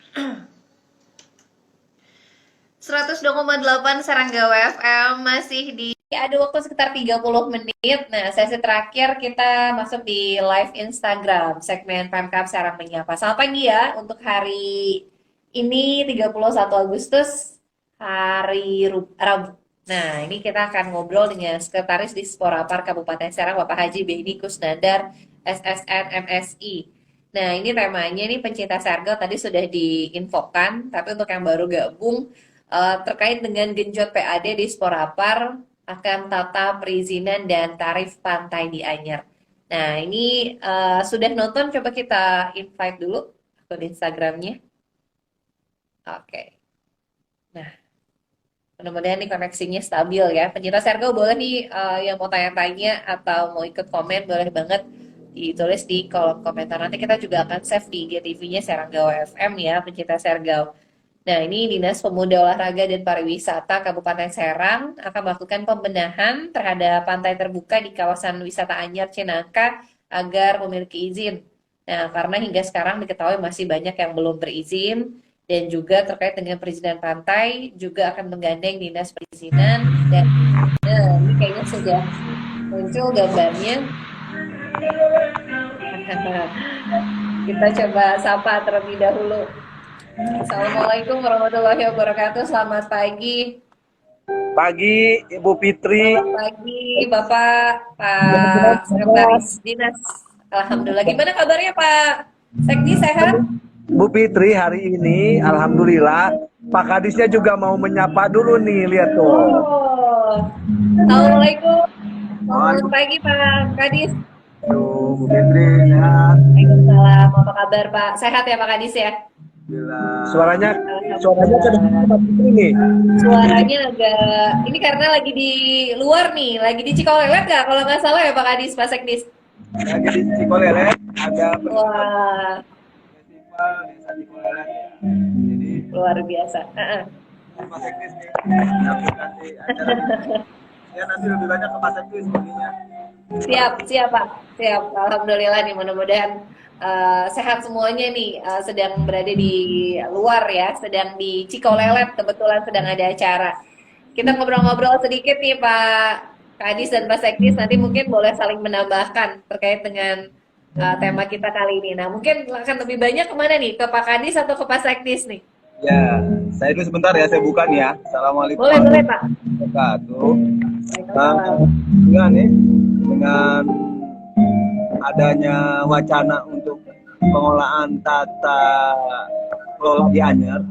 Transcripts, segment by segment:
102,8 Saranggawa FM masih ada waktu sekitar 30 menit. Nah, sesi terakhir kita masuk di live Instagram segmen Pemkab Serang Menyapa. Selamat pagi ya untuk hari ini 31 Agustus hari Rabu. Nah, ini kita akan ngobrol dengan Sekretaris Disporapar Kabupaten Serang Bapak Haji Beni Kusnandar SSN MSI. Nah, ini temanya nih pencinta Sergel tadi sudah diinfokan, tapi untuk yang baru gabung terkait dengan genjot PAD di Sporapar akan tata perizinan dan tarif pantai di Anyer. Nah, ini sudah nonton, coba kita invite dulu akun Instagramnya. Oke. Nah, mudah-mudahan nih koneksinya stabil ya. Pencinta Sergel boleh nih yang mau tanya-tanya atau mau ikut komen boleh banget ditulis di kolom komentar. Nanti kita juga akan save di IGTV-nya Seranggawa FM ya, pencinta Sergel. Nah, ini Dinas Pemuda Olahraga dan Pariwisata Kabupaten Serang akan melakukan pembenahan terhadap pantai terbuka di kawasan wisata Anyer Cinangka agar memiliki izin. Nah, karena hingga sekarang diketahui masih banyak yang belum berizin dan juga terkait dengan perizinan pantai juga akan menggandeng Dinas Perizinan dan ini kayaknya sudah muncul gambarnya. Kita coba sapa terlebih dahulu. Assalamualaikum warahmatullahi wabarakatuh. Selamat pagi. Pagi Ibu Fitri. Selamat pagi Bapak Sekretaris Dinas. Alhamdulillah. Gimana kabarnya Pak Sekdi, sehat? Bu Fitri, hari ini alhamdulillah Pak Kadisnya juga mau menyapa dulu nih, lihat tuh. Oh. Assalamualaikum. Selamat pagi Pak Kadis. Tuh, Bu Fitri sehat. Waalaikumsalam. Apa kabar Pak? Sehat ya Pak Kadis ya? Suaranya kedengaran Fitri nih. Suaranya agak ini karena lagi di luar nih, lagi di Cikolelet nggak? Kalau nggak salah ya Pak Kadis, Pak Sekdis. Lagi di Cikolelet, ada Wah, festival desa Cikolelet ya. Jadi luar biasa. Pak Sekdis nih, nanti acara ya nanti lebih banyak ke Pak Sekdis sepertinya. Siap Pak, siap. Alhamdulillah nih, mudah-mudahan sehat semuanya nih. Sedang berada di luar ya, sedang di Cikolelet, kebetulan sedang ada acara. Kita ngobrol-ngobrol sedikit nih Pak Kadis dan Pak Sekdis, nanti mungkin boleh saling menambahkan terkait dengan tema kita kali ini. Nah, mungkin akan lebih banyak kemana nih? Ke Pak Kadis atau ke Pak Sekdis nih? Ya, saya dulu sebentar ya, saya buka nih ya. Assalamualaikum. Boleh Pak. Wabarakatuh. Dengan adanya wacana untuk pengolahan tata kelola di Anyer,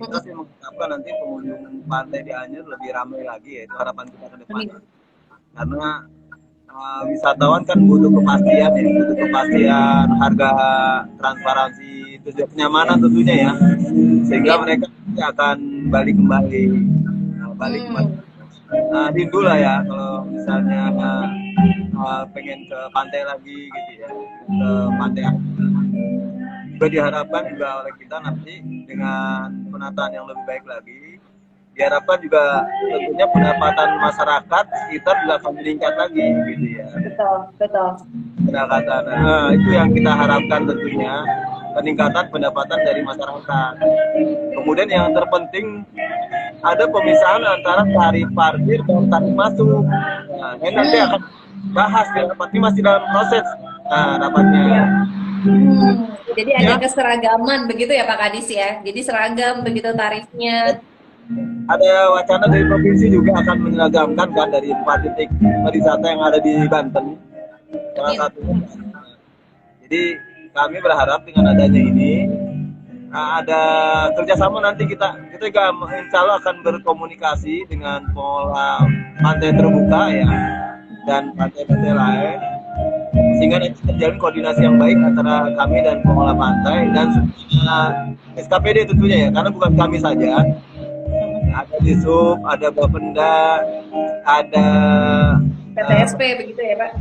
kita sih mengharapkan nanti pengunjung pantai di Anyer lebih ramai lagi ya, itu harapan kita ke depan. Karena wisatawan kan butuh kepastian ya, butuh kepastian harga, transparansi, itu juga kenyamanan tentunya ya, sehingga mereka akan balik kembali. Rindu lah ya kalau misalnya pengen ke pantai lagi gitu ya, ke pantai. Juga diharapkan juga oleh kita nanti dengan penataan yang lebih baik lagi, diharapkan juga tentunya pendapatan masyarakat sekitar juga akan meningkat lagi gitu ya. Betul. Pendapatan, itu yang kita harapkan tentunya, peningkatan pendapatan dari masyarakat. Kemudian yang terpenting ada pemisahan antara tarif parkir dan tarif masuk. Nah, ini nanti akan bahas di rapat, ini masih dalam proses rapatnya. Jadi ada keseragaman begitu ya Pak Kadis ya. Jadi seragam begitu tarifnya. Ada wacana dari provinsi juga akan menyeragamkan kan dari 4 titik wisata yang ada di Banten. Salah satunya. Jadi kami berharap dengan adanya ini ada kerjasama, nanti kita juga insya Allah akan berkomunikasi dengan pengelola pantai terbuka ya dan pantai-pantai lain, sehingga nanti terjalin koordinasi yang baik antara kami dan pengelola pantai dan SKPD tentunya ya, karena bukan kami saja, ada Disub, ada Bapenda, ada PTSP begitu ya Pak.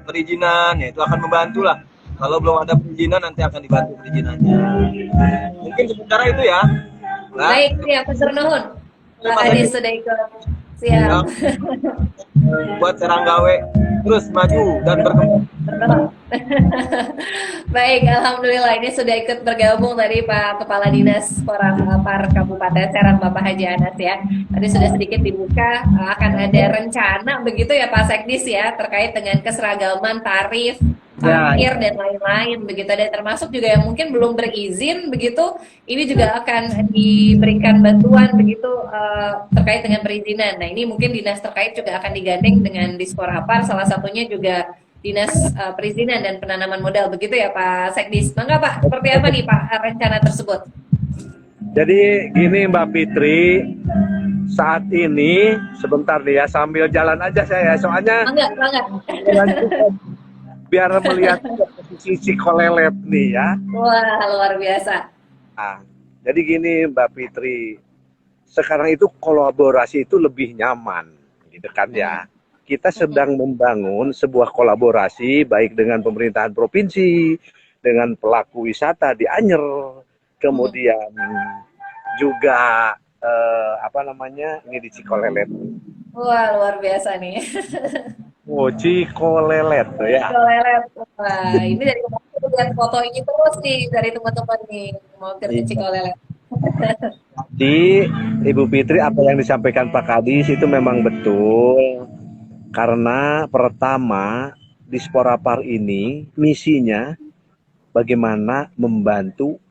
Perizinan ya, itu akan membantu lah. Kalau belum ada perizinan nanti akan dibantu perizinannya. Mungkin sementara itu ya. Baik, ya Pak Nuhun. Pak Kadis sudah ikut Siap. Ya, buat Seranggawe terus maju dan berkembang. Baik, alhamdulillah ini sudah ikut bergabung tadi Pak Kepala Dinas Porapar Kabupaten Serang Bapak Haji Anas ya. Tadi sudah sedikit dibuka akan ada rencana begitu ya Pak Sekdis ya terkait dengan keseragaman tarif Ya, parkir dan lain-lain begitu dan termasuk juga yang mungkin belum berizin begitu ini juga akan diberikan bantuan begitu terkait dengan perizinan. Nah, ini mungkin dinas terkait juga akan digandeng dengan Disporapar salah satunya juga Dinas Perizinan dan Penanaman Modal begitu ya Pak Sekdis. Mangga Pak, seperti apa nih Pak rencana tersebut? jadi gini Mbak Fitri, saat ini sebentar nih ya sambil jalan aja saya, soalnya Mangga. jalan juga biar melihat posisi Cikolelet nih ya. Wah, luar biasa. Nah, jadi gini Mbak Fitri, sekarang itu kolaborasi itu lebih nyaman, gitu kan ya. Kita sedang membangun sebuah kolaborasi baik dengan pemerintahan provinsi, dengan pelaku wisata di Anyer, kemudian juga apa namanya ini di Cikolelet. Wah, luar biasa nih. Oh, Cikolelet tuh ya. Cikolelet. Wah, ini dari kemarin lihat foto ini terus nih dari teman-teman nih mau ke Cikolelet. Jadi Ibu Fitri apa yang disampaikan Pak Kadis itu memang betul. Karena pertama Disporapar ini misinya bagaimana membantu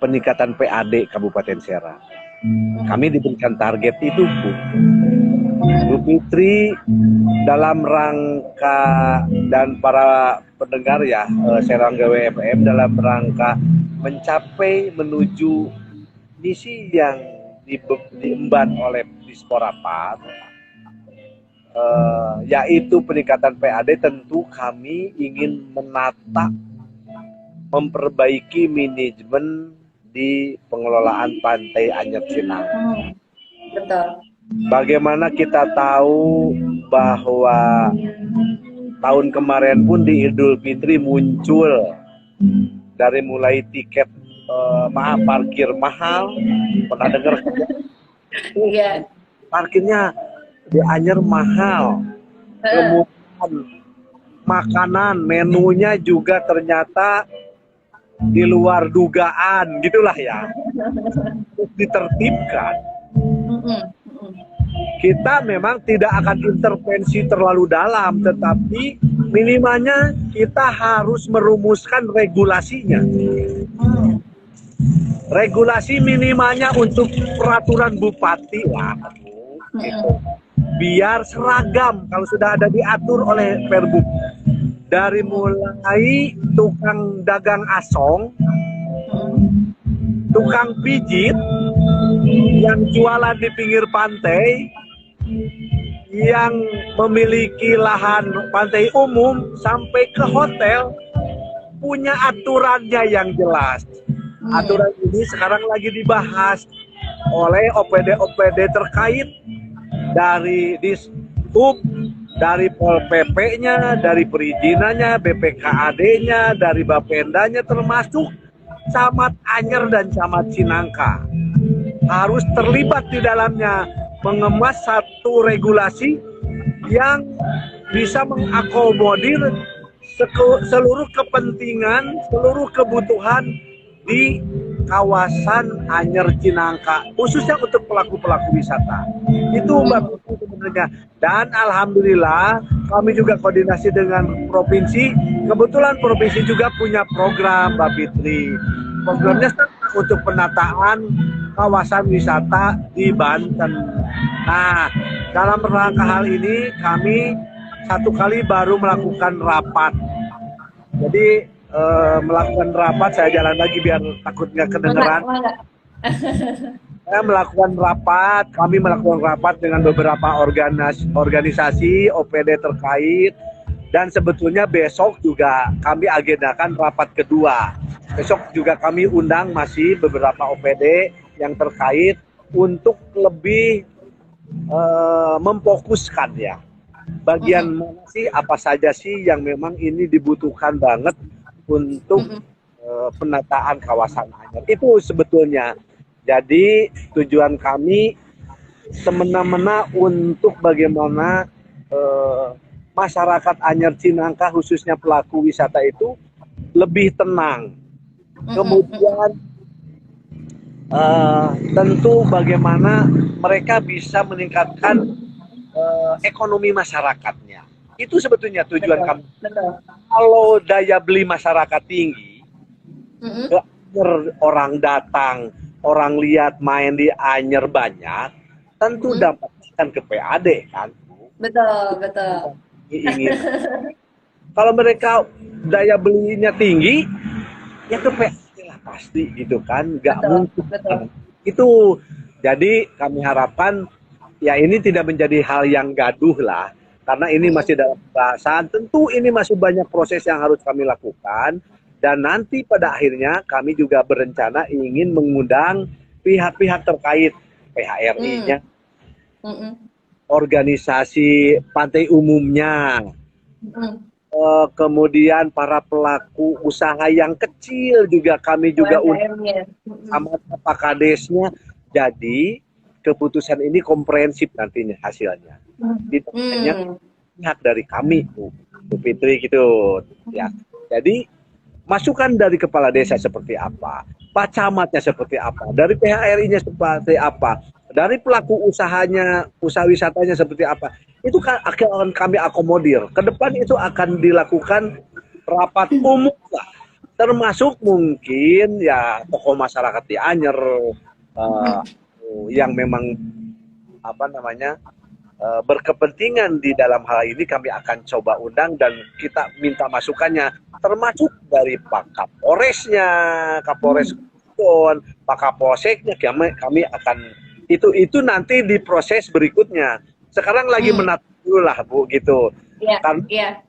peningkatan PAD Kabupaten Serang. Kami diberikan target itu Bu Fitri dalam rangka dan para pendengar ya Seranggawe FM dalam rangka mencapai menuju misi yang diemban oleh Disporapar yaitu peningkatan PAD. Tentu kami ingin menata memperbaiki manajemen di pengelolaan Pantai Anyer Cinang. Betul. Bagaimana kita tahu bahwa tahun kemarin pun di Idul Fitri muncul dari mulai tiket parkir mahal, pernah dengar? Iya. Parkirnya di Anyer mahal, kemudian makanan menunya juga ternyata di luar dugaan, gitulah ya. Ditertibkan. Kita memang tidak akan intervensi terlalu dalam, tetapi minimalnya kita harus merumuskan regulasinya. Regulasi minimalnya untuk peraturan bupati lah, gitu. Biar seragam kalau sudah ada diatur oleh Perbuk. Dari mulai tukang dagang asong, tukang pijit yang jualan di pinggir pantai, yang memiliki lahan pantai umum sampai ke hotel punya aturannya yang jelas. Aturan ini sekarang lagi dibahas oleh OPD-OPD terkait dari Dishub, dari Pol PP-nya, dari perizinannya, BPKAD-nya, dari Bapendanya, termasuk Camat Anyer dan Camat Cinangka. Harus terlibat di dalamnya, mengemas satu regulasi yang bisa mengakomodir seluruh kepentingan, seluruh kebutuhan di kawasan Anyer Cinangka, khususnya untuk pelaku-pelaku wisata. Itu Mbak Putri sebenarnya. Dan alhamdulillah kami juga koordinasi dengan provinsi. Kebetulan provinsi juga punya program Mbak Fitri. Programnya untuk penataan kawasan wisata di Banten. Nah, dalam rangka hal ini kami satu kali baru melakukan rapat. Jadi melakukan rapat, saya jalan lagi biar takut nggak kedengeran. Saya melakukan rapat, kami melakukan rapat dengan beberapa organisasi OPD terkait, dan sebetulnya besok juga kami agendakan rapat kedua. Besok juga kami undang masih beberapa OPD yang terkait untuk lebih memfokuskan ya. Bagian mana sih, apa saja sih yang memang ini dibutuhkan banget untuk penataan kawasan Anyer. Itu sebetulnya. Jadi tujuan kami semena-mena untuk bagaimana masyarakat Anyar Cinangka khususnya pelaku wisata itu lebih tenang. Kemudian tentu bagaimana mereka bisa meningkatkan ekonomi masyarakatnya. Itu sebetulnya tujuan kami. Kalau daya beli masyarakat tinggi, orang datang, orang lihat main di Anyer banyak, tentu dapatkan ke PAD kan. Betul, betul. Ingin. Kalau mereka daya belinya tinggi, ya ke PAD lah pasti gitu kan, nggak mungkin. Betul. Itu jadi kami harapkan ya ini tidak menjadi hal yang gaduh lah, karena ini masih dalam pembahasan. Tentu ini masih banyak proses yang harus kami lakukan, dan nanti pada akhirnya kami juga berencana ingin mengundang pihak-pihak terkait, PHRI-nya, organisasi pantai umumnya, kemudian para pelaku usaha yang kecil juga kami juga undang sama Pak Kadesnya. Jadi keputusan ini komprehensif nantinya hasilnya. Itu hanya pihak dari kami, Bu Fitri gitu ya. Jadi masukan dari kepala desa seperti apa, Pak Camatnya seperti apa, dari PHRI-nya seperti apa, dari pelaku usahanya, usaha wisatanya seperti apa, itu kan akan kami akomodir. Ke depan itu akan dilakukan rapat umum lah, termasuk mungkin ya tokoh masyarakat di Anyer yang memang berkepentingan di dalam hal ini kami akan coba undang dan kita minta masukannya, termasuk dari Pak Kapolresnya, Kapolres Pak Kapolseknya. Kami akan itu nanti di proses berikutnya. Sekarang lagi menata dulu lah, Bu, gitu. Karena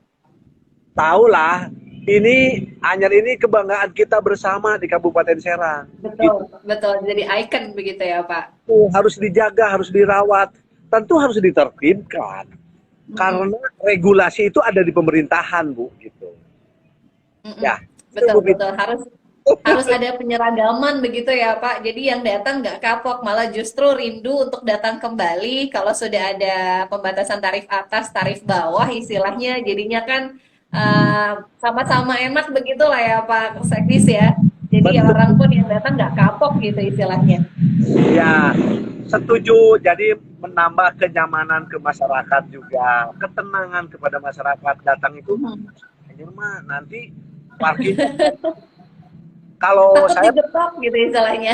tahulah ini Anyer ini kebanggaan kita bersama di Kabupaten Serang. Betul, betul. Jadi ikon begitu ya, Pak. Harus dijaga, harus dirawat. Tentu harus ditertibkan. Karena regulasi itu ada di pemerintahan, Bu, gitu. Ya, betul, betul. Harus ada penyeragaman begitu ya, Pak. Jadi yang datang nggak kapok, malah justru rindu untuk datang kembali kalau sudah ada pembatasan tarif atas, tarif bawah istilahnya. Jadinya kan sama-sama enak begitulah ya, Pak Sekdis ya. Jadi ya orang pun yang datang nggak kapok gitu istilahnya. Ya, setuju. Jadi menambah kenyamanan ke masyarakat juga, ketenangan kepada masyarakat datang itu. Mah nanti parkir. Kalau saya digetok gitu istilahnya.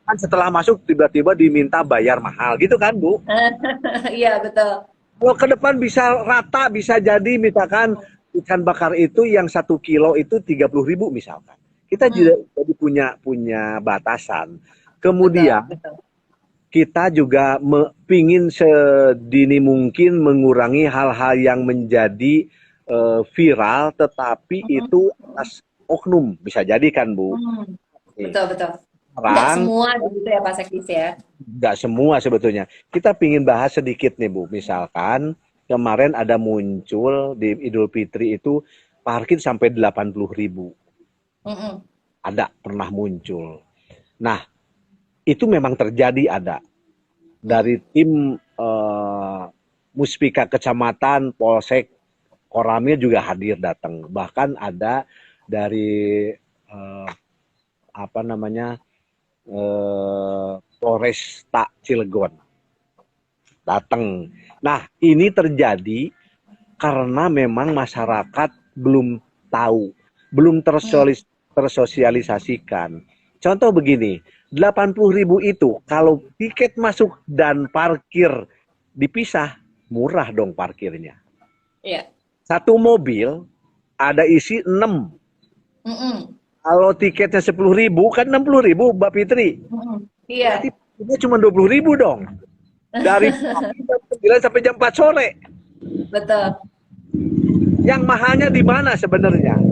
Kan setelah masuk tiba-tiba diminta bayar mahal gitu kan, Bu? Iya, betul. Kalau ke depan bisa rata, bisa jadi misalkan ikan bakar itu yang 1 kilo itu 30.000 misalkan. Kita juga jadi punya batasan. Kemudian kita juga pingin sedini mungkin mengurangi hal-hal yang menjadi viral, tetapi itu atas oknum bisa jadi kan, Bu? Betul, betul. Nggak semua gitu ya, Pak Sekdis ya? Nggak semua sebetulnya. Kita pingin bahas sedikit nih, Bu. Misalkan kemarin ada muncul di Idul Fitri itu parkir sampai 80.000. Ada pernah muncul. Nah, itu memang terjadi ada. Dari tim Muspika Kecamatan, Polsek, Koramil juga hadir datang. Bahkan ada dari Polresta Cilegon datang. Nah, ini terjadi karena memang masyarakat belum tahu, belum tersosialisasikan. Contoh begini, 80.000 itu kalau tiket masuk dan parkir dipisah, murah dong parkirnya. Iya. Satu mobil ada isi 6. Kalau tiketnya 10.000 kan 60.000, Mbak Fitri. Iya. Berarti tiketnya cuma 20.000 dong. Dari jam 9 sampai jam 4 sore. Betul. Yang mahalnya di mana sebenarnya?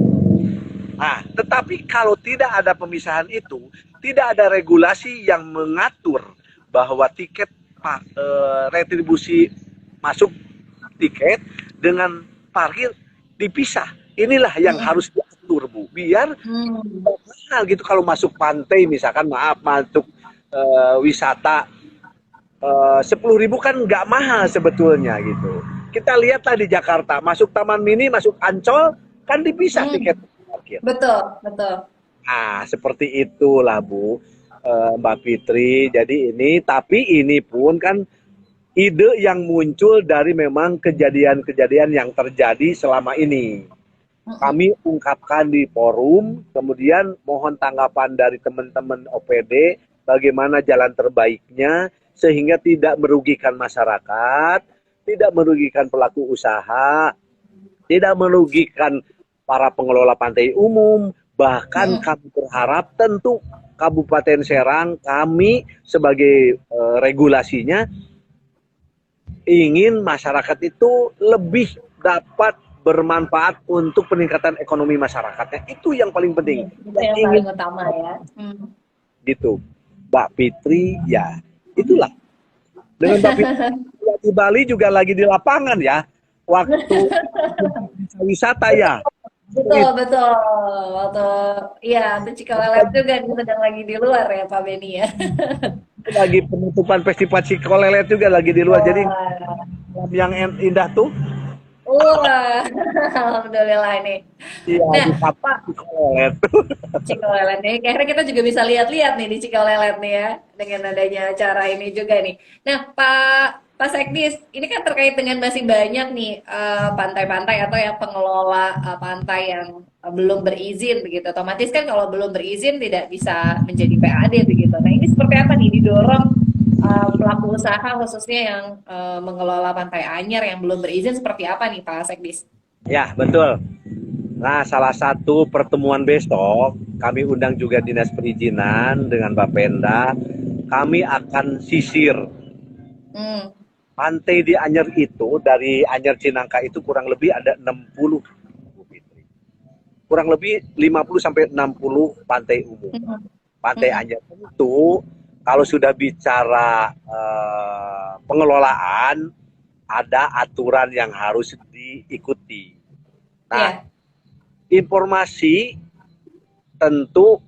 Nah, tetapi kalau tidak ada pemisahan itu, tidak ada regulasi yang mengatur bahwa tiket retribusi masuk tiket dengan parkir dipisah. Inilah yang harus diatur, Bu. Biar mahal gitu kalau masuk pantai misalkan, maaf, masuk wisata 10.000 kan nggak mahal sebetulnya gitu. Kita lihatlah di Jakarta, masuk Taman Mini, masuk Ancol, kan dipisah Hmm, tiket parkir. betul, betul. Nah, seperti itulah Bu, Mbak Fitri. Jadi tapi ini pun kan ide yang muncul dari memang kejadian-kejadian yang terjadi selama ini. Mm-mm. Kami ungkapkan di forum, kemudian mohon tanggapan dari teman-teman OPD, bagaimana jalan terbaiknya, sehingga tidak merugikan masyarakat, tidak merugikan pelaku usaha, tidak merugikan para pengelola pantai umum, bahkan Mm-mm. kami berharap tentu Kabupaten Serang, kami sebagai regulasinya, ingin masyarakat itu lebih dapat bermanfaat untuk peningkatan ekonomi masyarakatnya. Itu yang paling penting. Itu Yang yang ingin paling utama ya. Hmm. gitu. Mbak Fitri, ya itulah. Dengan Mbak Fitri di Bali juga lagi di lapangan ya. Waktu wisata ya. Betul, betul. Waktu, iya, untuk Cikolelet juga nih sedang lagi di luar ya Pak Beni ya. Lagi penutupan festival Cikolelet juga lagi di luar. Jadi Wah, yang indah tuh, wah, alhamdulillah nih. iya Nah, di Pak, Cikolelet. Cikolelet nih, kayaknya kita juga bisa lihat-lihat nih di Cikolelet nih ya, dengan adanya acara ini juga nih. Nah, Pak Sekdis, ini kan terkait dengan masih banyak nih pantai-pantai atau yang pengelola pantai yang belum berizin begitu. Otomatis kan kalau belum berizin tidak bisa menjadi PAD begitu. Nah, ini seperti apa nih didorong pelaku usaha khususnya yang mengelola Pantai Anyer yang belum berizin seperti apa nih Pak Sekdis? Ya, betul. Nah, salah satu pertemuan besok, kami undang juga Dinas Perizinan dengan Bapenda. Kami akan sisir Hmm. pantai di Anyer itu, dari Anyer Cinangka itu kurang lebih ada 60, Bu Fitri. Kurang lebih 50 sampai 60 pantai umum. Hmm. Pantai Hmm. Anyer itu kalau sudah bicara pengelolaan, ada aturan yang harus diikuti. Nah, Ya. informasi tentu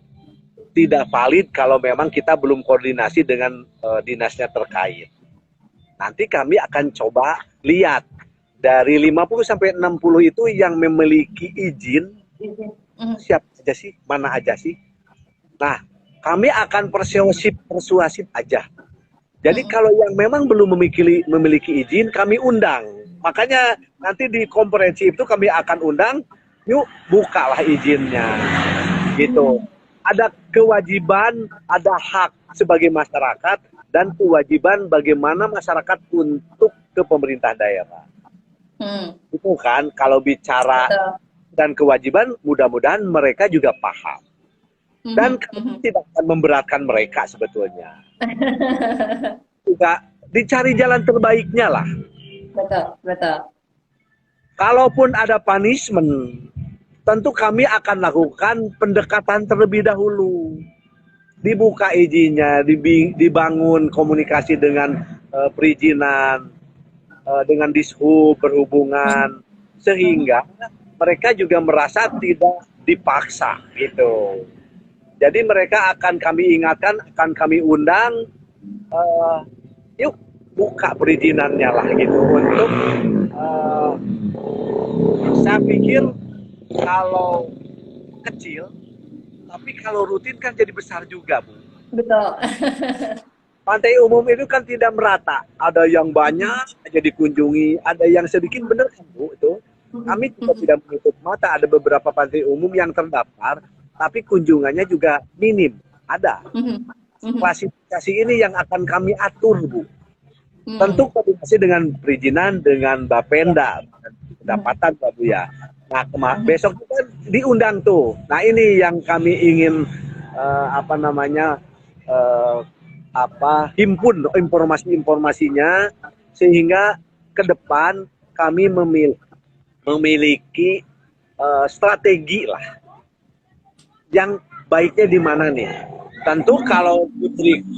tidak valid kalau memang kita belum koordinasi dengan dinasnya terkait. Nanti kami akan coba lihat dari 50 sampai 60 itu yang memiliki izin Hmm. siapa aja sih, mana aja sih. Nah, kami akan persuasif aja. Jadi Hmm. kalau yang memang belum memiliki izin, kami undang. Makanya nanti di konferensi itu kami akan undang, yuk bukalah izinnya. Gitu. Ada kewajiban, ada hak sebagai masyarakat, dan kewajiban bagaimana masyarakat untuk ke pemerintah daerah. Hmm. Itu kan kalau bicara Betul. dan kewajiban, mudah-mudahan mereka juga paham. Hmm. Dan kami Hmm. tidak akan memberatkan mereka sebetulnya. Juga dicari jalan terbaiknya lah. Betul, betul. Kalaupun ada punishment, tentu kami akan lakukan pendekatan terlebih dahulu. Dibuka izinnya, dibangun komunikasi dengan perizinan, dengan dishub berhubungan, sehingga mereka juga merasa tidak dipaksa gitu. Jadi mereka akan kami ingatkan, akan kami undang, yuk buka perizinannya lah gitu untuk saya pikir kalau kecil, tapi kalau rutin kan jadi besar juga, Bu. Betul. Pantai umum itu kan tidak merata. Ada yang banyak aja dikunjungi, ada yang sedikit, benar kan, Bu? Itu kami juga tidak menutup mata. Ada beberapa pantai umum yang terdaftar, tapi kunjungannya juga minim. Ada. Klasifikasi ini yang akan kami atur, Bu. Tentu koordinasi dengan perizinan, dengan Bapenda, pendapatan, Pak Bu ya. Nah, besok kan diundang tuh. Nah, ini yang kami ingin himpun informasi-informasinya, sehingga ke depan kami memiliki strategi lah yang baiknya di mana nih. Tentu kalau diberikan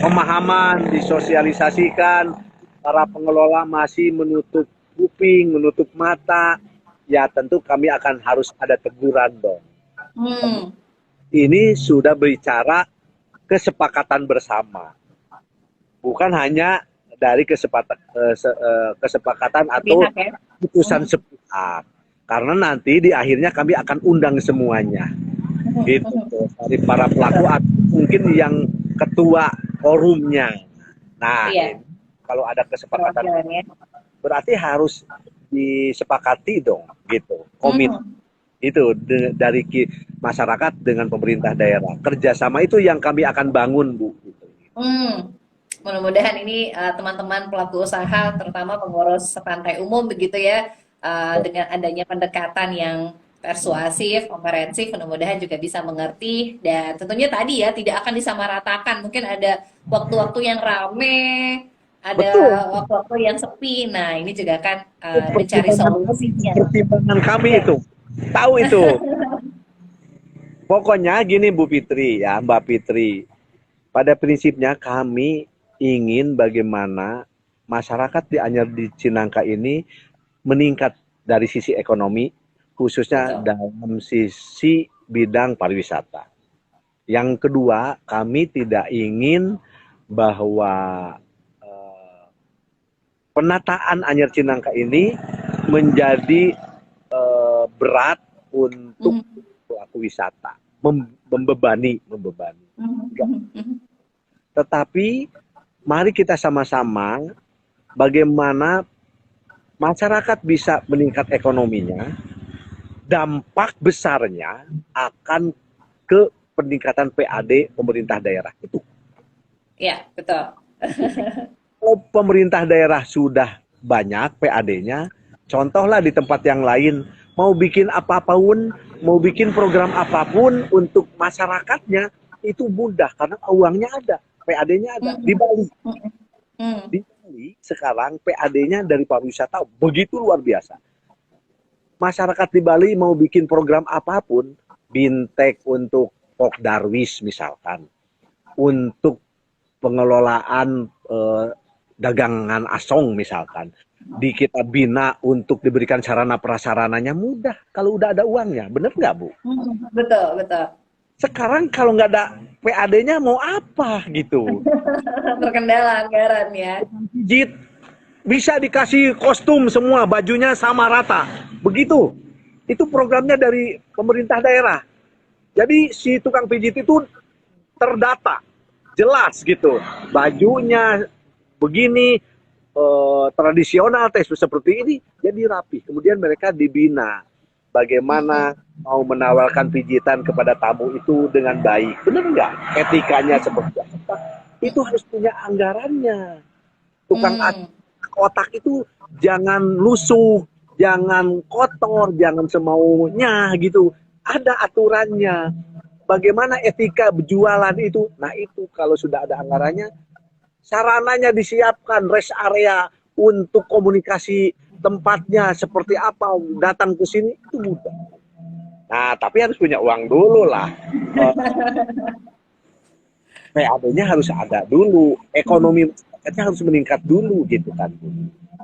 pemahaman, disosialisasikan, para pengelola masih menutup kuping, menutup mata, ya tentu kami akan harus ada teguran dong. Ini sudah bicara kesepakatan bersama. bukan hanya dari kesepakatan atau Pihak ya. putusan sepihak. Karena nanti di akhirnya kami akan undang semuanya, gitu dari para pelaku atau mungkin yang ketua forumnya. Nah, Iya, ini kalau ada kesepakatan perwakilannya. berarti harus disepakati dong, gitu. Komit itu dari masyarakat dengan pemerintah daerah. Kerjasama itu yang kami akan bangun, Bu. Gitu. Mudah-mudahan ini teman-teman pelaku usaha, terutama pengurus pantai umum begitu ya, dengan adanya pendekatan yang persuasif, komprehensif, mudah-mudahan juga bisa mengerti dan tentunya tadi ya tidak akan disamaratakan. Mungkin ada waktu-waktu yang rame, ada Betul. waktu-waktu yang sepi. Nah, ini juga akan mencari solusinya. Pertimbangan kami Ya. itu. Tahu itu. Pokoknya gini Bu Fitri ya, Mbak Fitri. Pada prinsipnya kami ingin bagaimana masyarakat di Anyer di Cinangka ini meningkat dari sisi ekonomi, khususnya Betul. dalam sisi bidang pariwisata. Yang kedua, kami tidak ingin bahwa penataan Anyer Cinangka ini menjadi berat untuk pelaku wisata, membebani. Tetapi mari kita sama-sama bagaimana masyarakat bisa meningkat ekonominya, dampak besarnya akan ke peningkatan PAD pemerintah daerah itu. Ya, betul. Kalau pemerintah daerah sudah banyak PAD-nya, contohlah di tempat yang lain, mau bikin apapun, mau bikin program apapun untuk masyarakatnya, itu mudah karena uangnya ada, PAD-nya ada. Di Bali, di Bali sekarang PAD-nya dari pariwisata begitu luar biasa. Masyarakat di Bali mau bikin program apapun, bintek untuk Pok Darwis misalkan, untuk pengelolaan dagangan asong misalkan, di kita bina untuk diberikan sarana prasarananya mudah kalau udah ada uangnya, bener nggak Bu? Betul, betul. Sekarang kalau nggak ada PAD-nya mau apa gitu? Terkendala anggaran ya. Pijit bisa dikasih kostum semua, bajunya sama rata, begitu. Itu programnya dari pemerintah daerah. Jadi si tukang pijit itu terdata, jelas gitu. Bajunya begini, tradisional tes seperti ini, jadi rapi. Kemudian mereka dibina bagaimana mau menawarkan pijitan kepada tamu itu dengan baik. Benar nggak? Etikanya seperti apa? Itu harus punya anggarannya. Tukang otak itu jangan lusuh, jangan kotor, jangan semaunya gitu. Ada aturannya. Bagaimana etika berjualan itu? Nah itu kalau sudah ada anggarannya, sarananya disiapkan, rest area untuk komunikasi tempatnya seperti apa, datang ke sini itu mudah. Nah tapi harus punya uang dulu lah. PAD-nya harus ada dulu, ekonomi masyarakatnya harus meningkat dulu gitu kan.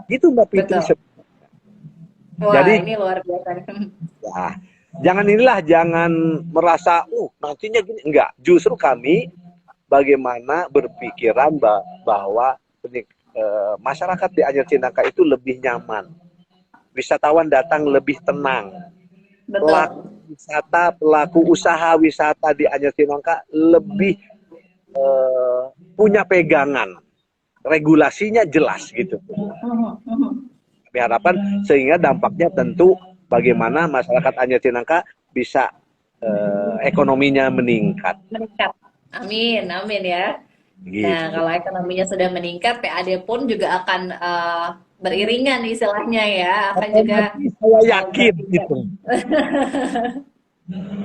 Gitu Mbak Fitri. Wah, Jadi ini luar biasa. ya, jangan merasa nantinya gini, enggak. Justru kami bagaimana berpikiran bahwa masyarakat di Anyer Cinangka itu lebih nyaman. Wisatawan datang lebih tenang. Betul. Pelaku usaha wisata di Anyer Cinangka lebih punya pegangan. Regulasinya jelas gitu. Kami harapkan sehingga dampaknya tentu bagaimana masyarakat Anyer Cinangka bisa ekonominya meningkat. Amin, amin ya. Gitu. Nah, kalau ekonominya sudah meningkat, PAD pun juga akan beriringan istilahnya ya. Akan juga saya yakin itu.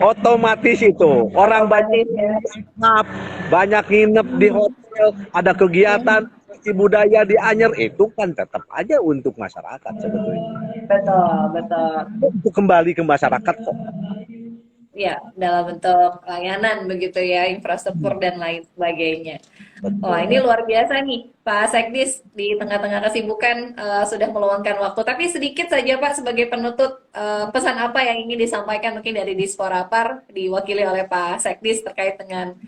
Otomatis itu orang banyak nginep di hotel, ada kegiatan budaya di Anyer itu kan tetap aja untuk masyarakat sebetulnya. Betul. Untuk kembali ke masyarakat kok. Ya, dalam bentuk layanan begitu ya, infrastruktur dan lain sebagainya. Wah, ini luar biasa nih, Pak Sekdis di tengah-tengah kesibukan sudah meluangkan waktu. Tapi sedikit saja Pak sebagai penutup, pesan apa yang ingin disampaikan mungkin dari Disporapar diwakili oleh Pak Sekdis terkait dengan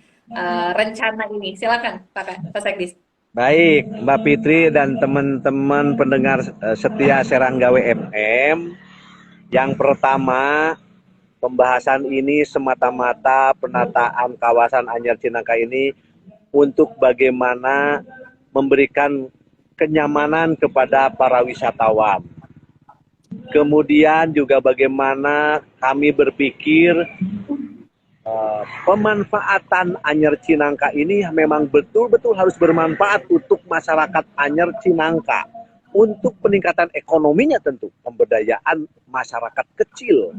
rencana ini. Silakan Pak Sekdis. Baik, Mbak Fitri dan teman-teman pendengar setia Seranggawe FM. Yang pertama, pembahasan ini semata-mata penataan kawasan Anyar Cinangka ini untuk bagaimana memberikan kenyamanan kepada para wisatawan. Kemudian juga bagaimana kami berpikir pemanfaatan Anyar Cinangka ini memang betul-betul harus bermanfaat untuk masyarakat Anyar Cinangka. Untuk peningkatan ekonominya tentu, pemberdayaan masyarakat kecil.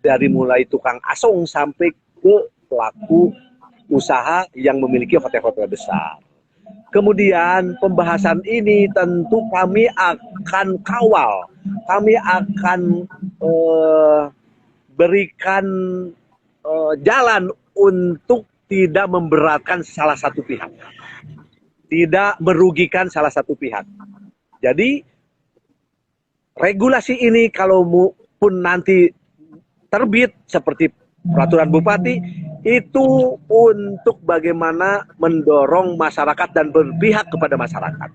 Dari mulai tukang asong sampai ke pelaku usaha yang memiliki hotel-hotel besar. Kemudian pembahasan ini tentu kami akan kawal. Kami akan berikan jalan untuk tidak memberatkan salah satu pihak, tidak merugikan salah satu pihak. Jadi regulasi ini kalau pun nanti terbit seperti peraturan bupati itu untuk bagaimana mendorong masyarakat dan berpihak kepada masyarakat.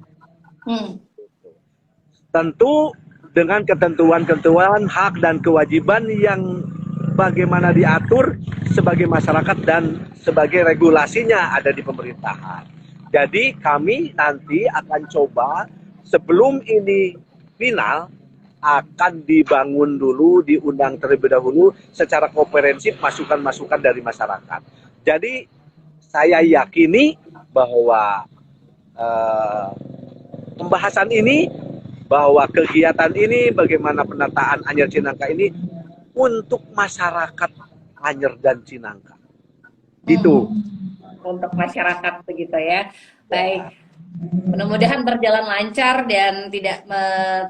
Tentu dengan ketentuan-ketentuan hak dan kewajiban yang bagaimana diatur sebagai masyarakat dan sebagai regulasinya ada di pemerintahan. Jadi kami nanti akan coba sebelum ini final akan dibangun dulu, diundang terlebih dahulu secara komprehensif masukan-masukan dari masyarakat. Jadi saya yakini bahwa pembahasan ini, bahwa kegiatan ini, bagaimana penataan Anyar Cinangka ini untuk masyarakat Anyer dan Cinangka. Gitu. Untuk masyarakat begitu ya. Baik. Mudah-mudahan berjalan lancar dan tidak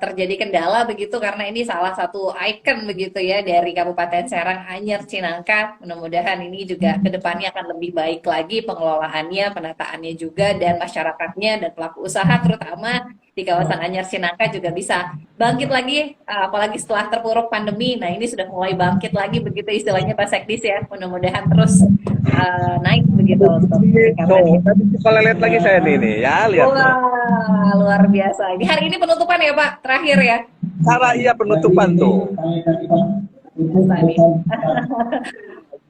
terjadi kendala begitu karena ini salah satu ikon begitu ya dari Kabupaten Serang Anyer Cinangka. Mudah-mudahan ini juga kedepannya akan lebih baik lagi pengelolaannya, penataannya juga dan masyarakatnya dan pelaku usaha terutama di kawasan Anyer Cinangka juga bisa bangkit lagi apalagi setelah terpuruk pandemi. Nah ini sudah mulai bangkit lagi begitu istilahnya Pak Sekdis ya. Mudah-mudahan terus naik begitu untuk Tadi kalau lihat lagi saya ini ya, lihat. wah, luar biasa. Ini hari ini penutupan ya Pak, terakhir ya. Cara iya penutupan tuh.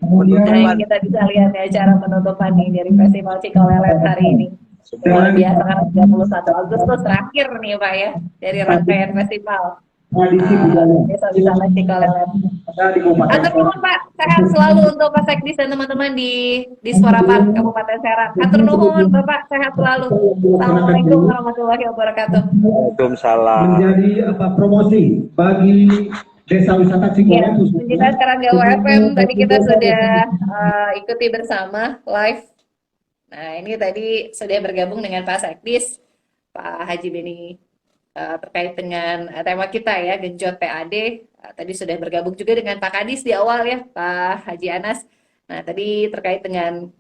Nah, kita bisa lihat ya cara penutupan nih dari Festival Cikolelet hari ini. Luar biasa karena 31 Agustus terakhir nih Pak ya dari rangkaian festival. Desa Wisata Cikolelet. Atur nuhun Pak, sehat selalu untuk Pak Sekdis dan teman-teman di Suarapan Kabupaten Serang. Atur nuhun Bapak, sehat selalu. Assalamualaikum warahmatullahi wabarakatuh. Waalaikumsalam. Menjadi promosi bagi Desa Wisata Ya, Cikolelet. kita sekarang Gawa FM tadi kita sudah ikuti bersama live. Nah ini tadi sudah bergabung dengan Pak Sekdis, Pak Haji Beni terkait dengan tema kita ya, genjot PAD. Tadi sudah bergabung juga dengan Pak Kadis di awal ya, Pak Haji Anas. Nah tadi terkait dengan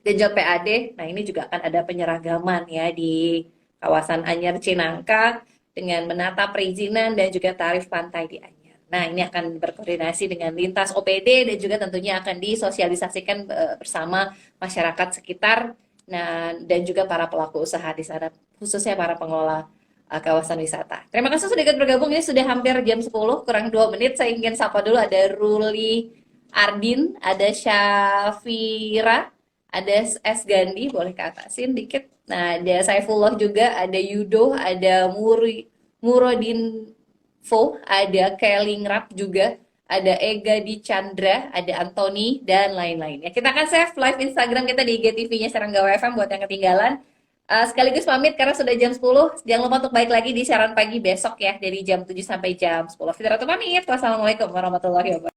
genjot PAD, nah ini juga akan ada penyeragaman ya di kawasan Anyer Cinangka dengan menata perizinan dan juga tarif pantai di Anyer. Nah ini akan berkoordinasi dengan lintas OPD dan juga tentunya akan disosialisasikan bersama masyarakat sekitar, nah dan juga para pelaku usaha di sana, khususnya para pengelola kawasan wisata. Terima kasih sudah ikut bergabung. Ini sudah hampir jam 10 kurang 2 menit. Saya ingin sapa dulu ada Ruli Ardin, ada Syafira, ada S Gandhi, boleh ke atasin dikit. Nah, ada Saifullah juga, ada Yudo, ada Murodinfo, ada Kelingrap juga, ada Ega di Chandra, ada Anthony dan lain-lain. Ya, kita akan save live Instagram kita di IGTV-nya Seranggawa FM buat yang ketinggalan. Sekaligus pamit karena sudah jam 10. Jangan lupa untuk balik lagi di siaran pagi besok ya dari jam 7 sampai jam 10. Fitri pamit. Wassalamualaikum warahmatullahi wabarakatuh.